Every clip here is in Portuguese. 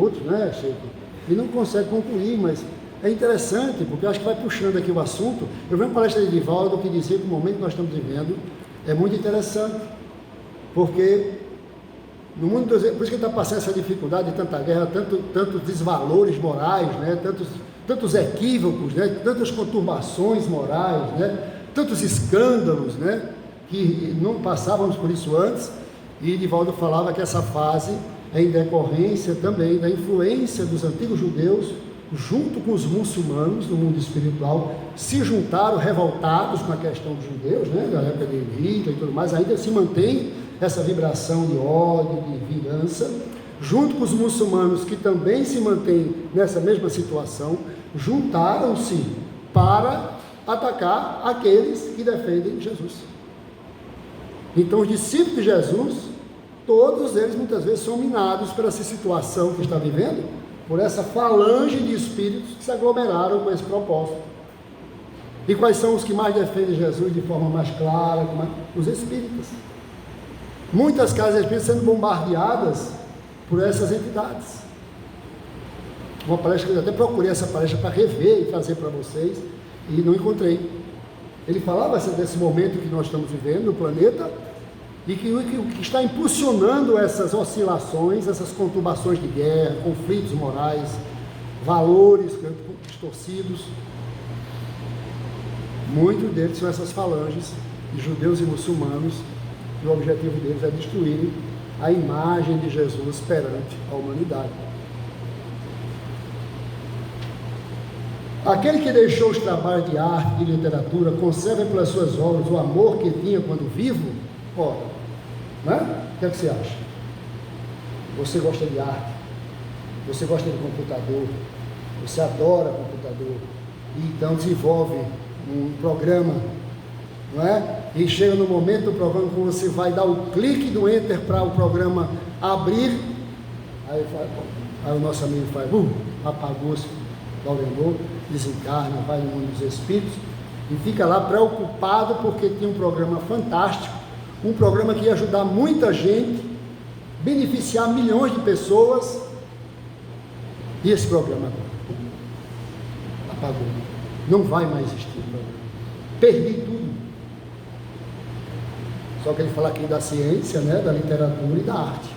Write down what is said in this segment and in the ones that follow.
minutos, né, Chico? E não consegue concluir, mas é interessante, porque eu acho que vai puxando aqui o assunto. Eu vi uma palestra de Divaldo que dizia que o momento que nós estamos vivendo é muito interessante, porque no mundo, por isso que ele está passando essa dificuldade de tanta guerra, tantos desvalores morais, né, tantos equívocos, né, tantas conturbações morais, né, tantos escândalos, né, que não passávamos por isso antes. E Divaldo falava que essa fase é em decorrência também da influência dos antigos judeus, junto com os muçulmanos no mundo espiritual, se juntaram revoltados com a questão dos judeus, né, da época de Hitler e tudo mais, ainda se mantém essa vibração de ódio, de vingança, junto com os muçulmanos que também se mantêm nessa mesma situação, juntaram-se para atacar aqueles que defendem Jesus. Então os discípulos de Jesus, todos eles muitas vezes são minados por essa situação que está vivendo, por essa falange de espíritos que se aglomeraram com esse propósito. E quais são os que mais defendem Jesus de forma mais clara? Os espíritas. Muitas casas espíritas sendo bombardeadas por essas entidades. Uma palestra que eu até procurei essa palestra para rever e fazer para vocês, e não encontrei. Ele falava desse momento que nós estamos vivendo no planeta, e que o que está impulsionando essas oscilações, essas conturbações de guerra, conflitos morais, valores distorcidos, muitos deles são essas falanges de judeus e muçulmanos, e o objetivo deles é destruírem a imagem de Jesus perante a humanidade. Aquele que deixou os trabalhos de arte e de literatura conserva pelas suas obras o amor que tinha quando vivo. Ora, né? O que é que você acha? Você gosta de arte, você gosta de computador, você adora computador, e então desenvolve um programa, não é? E chega no momento do programa que você vai dar o clique do enter para o programa abrir, aí o nosso amigo faz, apagou-se, dominou, desencarna, vai no mundo dos espíritos e fica lá preocupado porque tinha um programa fantástico, um programa que ia ajudar muita gente, beneficiar milhões de pessoas, e esse programa apagou, não vai mais existir o programa, perdi tudo. Só que ele fala aqui da ciência, né, da literatura e da arte.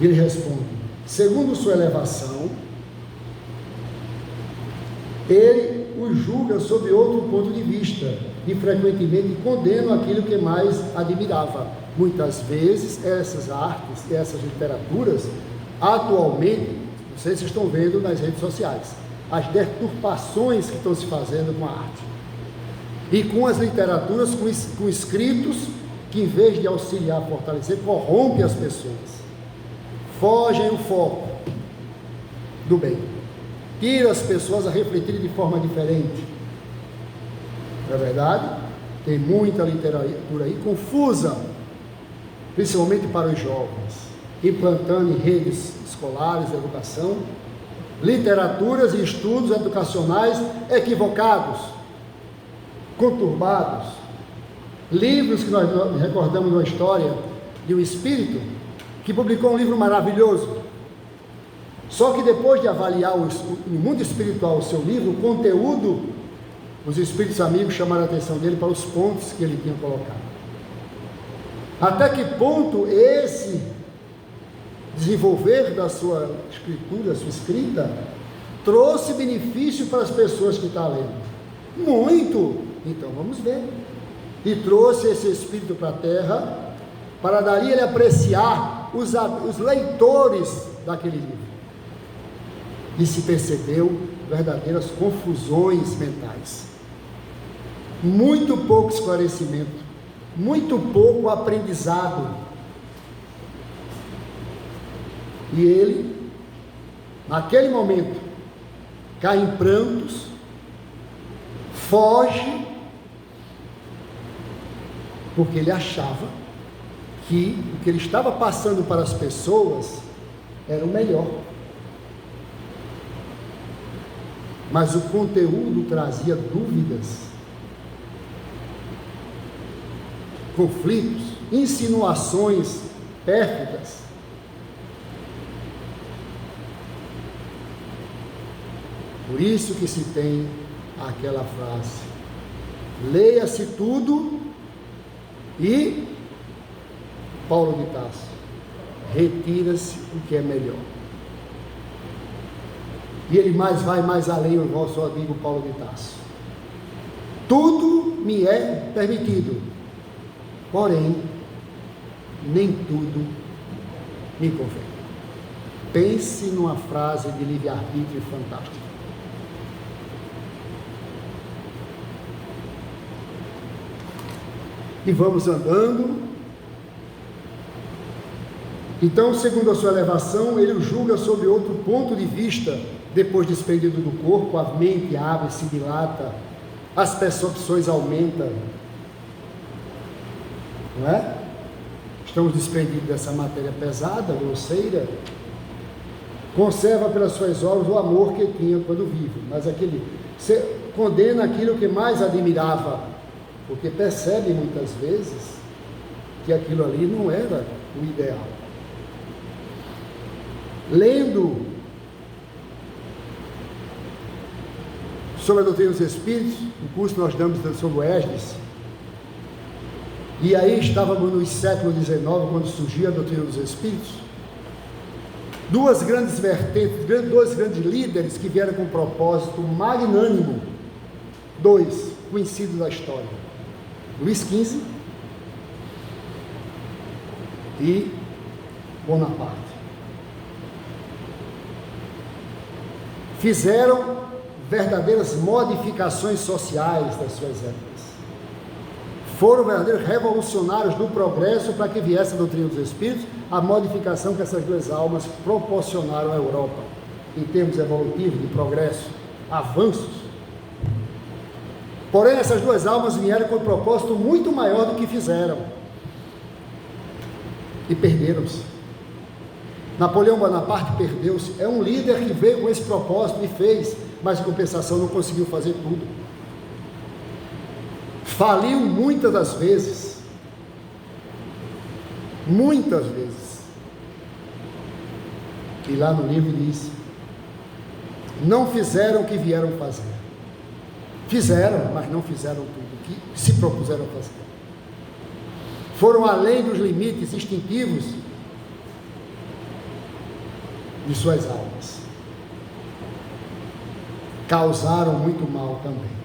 Ele responde: segundo sua elevação, ele os julga sob outro ponto de vista e frequentemente condena aquilo que mais admirava. Muitas vezes essas artes e essas literaturas, atualmente, não sei se vocês estão vendo nas redes sociais, as deturpações que estão se fazendo com a arte e com as literaturas, com escritos que, em vez de auxiliar, fortalecer, corrompe as pessoas, fogem o foco do bem, tira as pessoas a refletirem de forma diferente. Não é verdade? Tem muita literatura aí confusa, principalmente para os jovens, implantando em redes escolares de educação literaturas e estudos educacionais equivocados, conturbados, livros que nós recordamos uma história de um espírito que publicou um livro maravilhoso, só que depois de avaliar no mundo espiritual o seu livro, o conteúdo, os espíritos amigos chamaram a atenção dele para os pontos que ele tinha colocado. Até que ponto esse desenvolver da sua escritura, da sua escrita, trouxe benefício para as pessoas que estão lendo? Muito! Então vamos ver. E trouxe esse espírito para a terra, para dali ele apreciar os leitores daquele livro. E se percebeu verdadeiras confusões mentais, muito pouco esclarecimento, muito pouco aprendizado. E ele, naquele momento, cai em prantos, foge, porque ele achava que o que ele estava passando para as pessoas era o melhor. Mas o conteúdo trazia dúvidas, conflitos, insinuações pérfidas, Por isso que se tem aquela frase: leia-se tudo e, Paulo de Tarso, retira-se o que é melhor. E ele vai mais além, o nosso amigo Paulo de Tarso. Tudo me é permitido, porém, nem tudo me convém. Pense numa frase de livre-arbítrio fantástica. E vamos andando. Então, segundo a sua elevação, ele o julga sob outro ponto de vista. Depois desprendido do corpo, a mente abre, se dilata, as percepções aumentam, não é? Estamos desprendidos dessa matéria pesada, grosseira. Conserva pelas suas obras o amor que tinha quando vivo, mas você condena aquilo que mais admirava, porque percebe muitas vezes que aquilo ali não era o ideal. Lendo sobre a doutrina dos Espíritos, o curso que nós damos sobre o Esdras, e aí estávamos no século XIX, quando surgiu a doutrina dos Espíritos, duas grandes vertentes, dois grandes líderes que vieram com um propósito magnânimo, dois conhecidos da história, Luís XV e Bonaparte. Fizeram verdadeiras modificações sociais das suas épocas. Foram verdadeiros revolucionários do progresso para que viesse a doutrina dos Espíritos, a modificação que essas duas almas proporcionaram à Europa, em termos evolutivos, de progresso, avanços. Porém, essas duas almas vieram com um propósito muito maior do que fizeram. E perderam-se. Napoleão Bonaparte perdeu-se. É um líder que veio com esse propósito e fez, mas em compensação não conseguiu fazer tudo. Faliu muitas das vezes. Muitas vezes. E lá no livro diz: não fizeram o que vieram fazer. Fizeram, mas não fizeram tudo o que se propuseram fazer. Foram além dos limites instintivos de suas almas. Causaram muito mal também.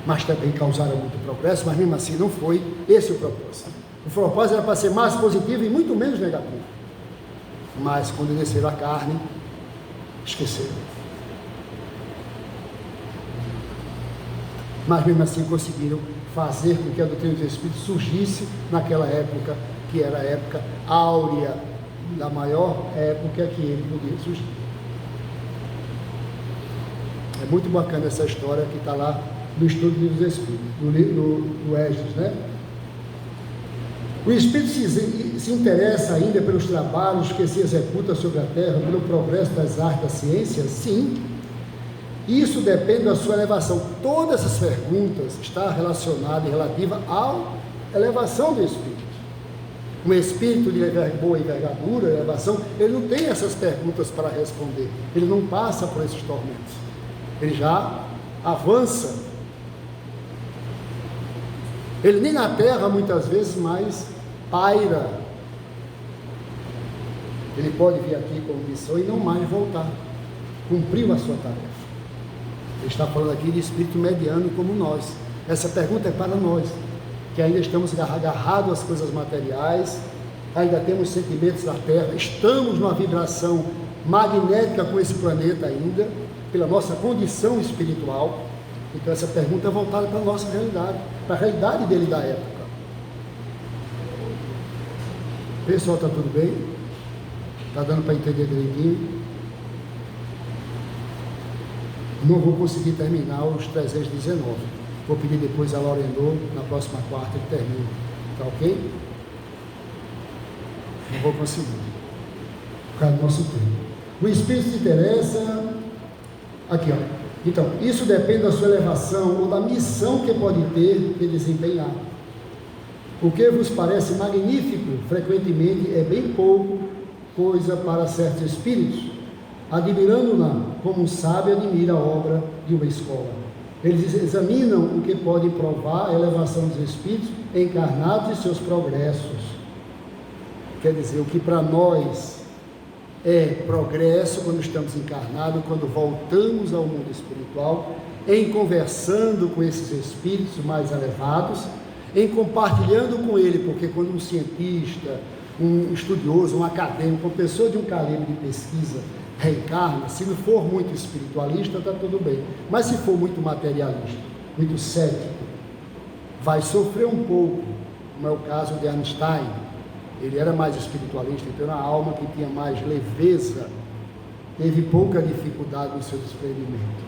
Mas também causaram muito progresso, mas mesmo assim não foi esse o propósito. O propósito era para ser mais positivo e muito menos negativo. Mas quando desceram a carne, esqueceram. Mas mesmo assim conseguiram fazer com que a doutrina dos Espíritos surgisse naquela época, que era a época áurea, da maior época que ele podia surgir. É muito bacana essa história que está lá no estudo dos Espíritos, no Esdras, né? O Espírito se interessa ainda pelos trabalhos que se executam sobre a Terra, pelo progresso das artes, da ciência? Sim. Isso depende da sua elevação. Todas essas perguntas estão relacionadas e relativas à elevação do Espírito. Um espírito de boa envergadura, elevação, ele não tem essas perguntas para responder. Ele não passa por esses tormentos. Ele já avança. Ele nem na terra, muitas vezes, mais paira. Ele pode vir aqui como missão e não mais voltar. Cumpriu a sua tarefa. Ele está falando aqui de espírito mediano como nós. Essa pergunta é para nós, que ainda estamos agarrados às coisas materiais, ainda temos sentimentos da terra, estamos numa vibração magnética com esse planeta ainda, pela nossa condição espiritual. Então essa pergunta é voltada para a nossa realidade, para a realidade dele da época. Pessoal, está tudo bem? Está dando para entender direitinho? Não vou conseguir terminar os 319. Vou pedir depois a Laurendô, na próxima quarta, que termine. Tá ok? Não vou conseguir, por causa do nosso tempo. O Espírito se interessa... Aqui, ó. Então, isso depende da sua elevação ou da missão que pode ter que desempenhar. O que vos parece magnífico, frequentemente, é bem pouco coisa para certos espíritos. admirando-na como um sábio admira a obra de uma escola. Eles examinam o que podem provar a elevação dos espíritos encarnados e seus progressos. Quer dizer, o que para nós é progresso quando estamos encarnados, quando voltamos ao mundo espiritual, em conversando com esses espíritos mais elevados, em compartilhando com ele, porque quando um cientista, um estudioso, um acadêmico, uma pessoa de um calibre de pesquisa reencarna, se não for muito espiritualista, está tudo bem, mas se for muito materialista, muito cético, vai sofrer um pouco, como é o caso de Einstein. Ele era mais espiritualista, então era uma alma que tinha mais leveza, teve pouca dificuldade no seu desprendimento.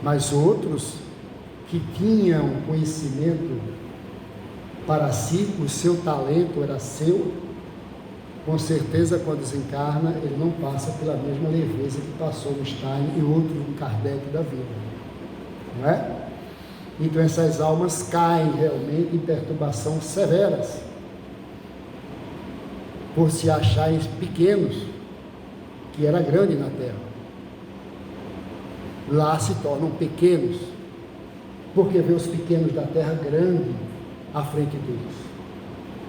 Mas outros que tinham conhecimento para si, o seu talento era seu, com certeza quando desencarna, ele não passa pela mesma leveza que passou no Stein e outros no Kardec da vida, não é? Então essas almas caem realmente em perturbações severas, por se acharem pequenos, que era grande na Terra. Lá se tornam pequenos, porque vê os pequenos da Terra grande à frente deles.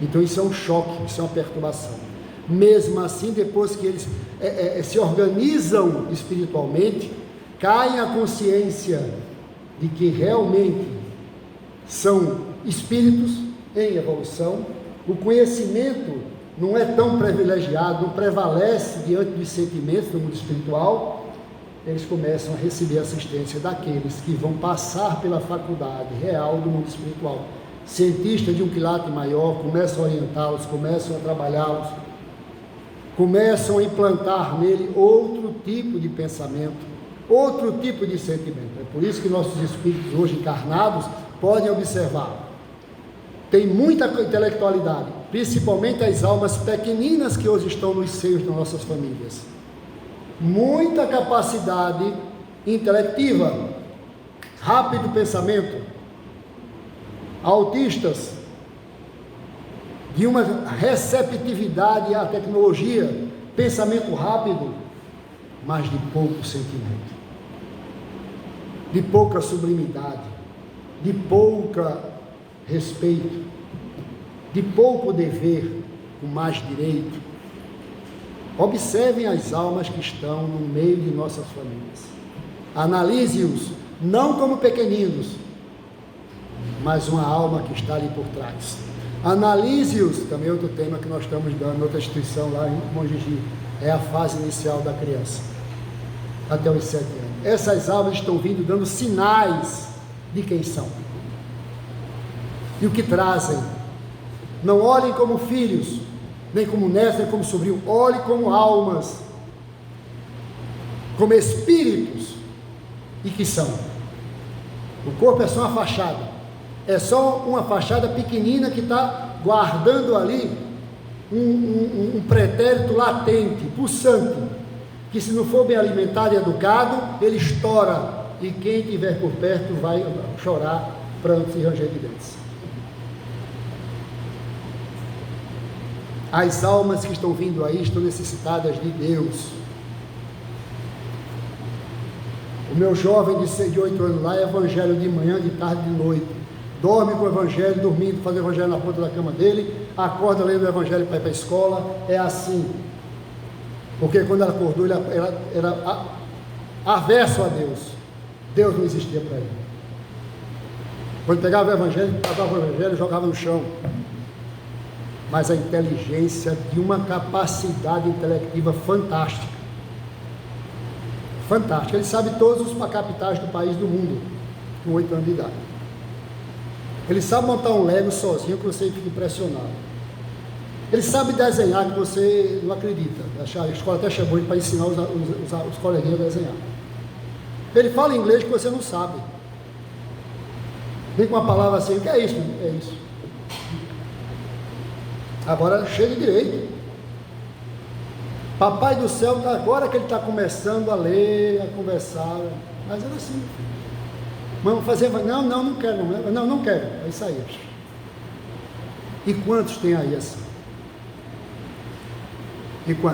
Então isso é um choque, isso é uma perturbação. Mesmo assim, depois que eles se organizam espiritualmente, caem a consciência de que realmente são espíritos em evolução, o conhecimento não é tão privilegiado, não prevalece diante dos sentimentos do mundo espiritual, eles começam a receber assistência daqueles que vão passar pela faculdade real do mundo espiritual. Cientistas de um quilate maior começam a orientá-los, começam a trabalhá-los, começam a implantar nele outro tipo de pensamento, outro tipo de sentimento. É por isso que nossos espíritos hoje encarnados podem observar, tem muita intelectualidade, principalmente as almas pequeninas que hoje estão nos seios das nossas famílias, muita capacidade intelectiva, rápido pensamento, autistas, de uma receptividade à tecnologia, pensamento rápido, mas de pouco sentimento, de pouca sublimidade, de pouca respeito, de pouco dever, com mais direito. Observem as almas que estão no meio de nossas famílias, analise-os, não como pequeninos, mas uma alma que está ali por trás. Analise-os, também outro tema que nós estamos dando, outra instituição lá em Monjiji, é a fase inicial da criança, até os 7 anos. Essas almas estão vindo dando sinais de quem são e o que trazem. Não olhem como filhos, nem como netos, nem como sobrinho, olhem como almas, como espíritos, e que são. O corpo é só uma fachada, é só uma fachada pequenina que está guardando ali um pretérito latente, pulsante, que se não for bem alimentado e educado, ele estoura, e quem estiver por perto vai chorar, prantos e ranger de dentes. As almas que estão vindo aí estão necessitadas de Deus. O meu jovem de 8 anos lá é evangelho de manhã, de tarde, de noite. Dorme com o evangelho, dormindo, faz o evangelho na ponta da cama dele, acorda lendo o evangelho para ir para a escola. É assim. Porque quando ela acordou, ela era averso a Deus. Deus não existia para ele. Quando pegava o evangelho, pegava o evangelho e jogava no chão. Mas a inteligência de uma capacidade intelectiva fantástica. Fantástica. Ele sabe todos os capitais do país, do mundo, com 8 anos de idade. Ele sabe montar um Lego sozinho que você fica impressionado. Ele sabe desenhar que você não acredita. A escola até chamou ele para ensinar os coleguinhas a desenhar. Ele fala inglês que você não sabe. Vem com uma palavra assim, o que é isso? É isso. Agora chega direito. Papai do céu, agora que ele está começando a ler, a conversar, mas era assim. Vamos fazer, não quero, não quero, é isso aí. E quantos tem aí assim? E quantos?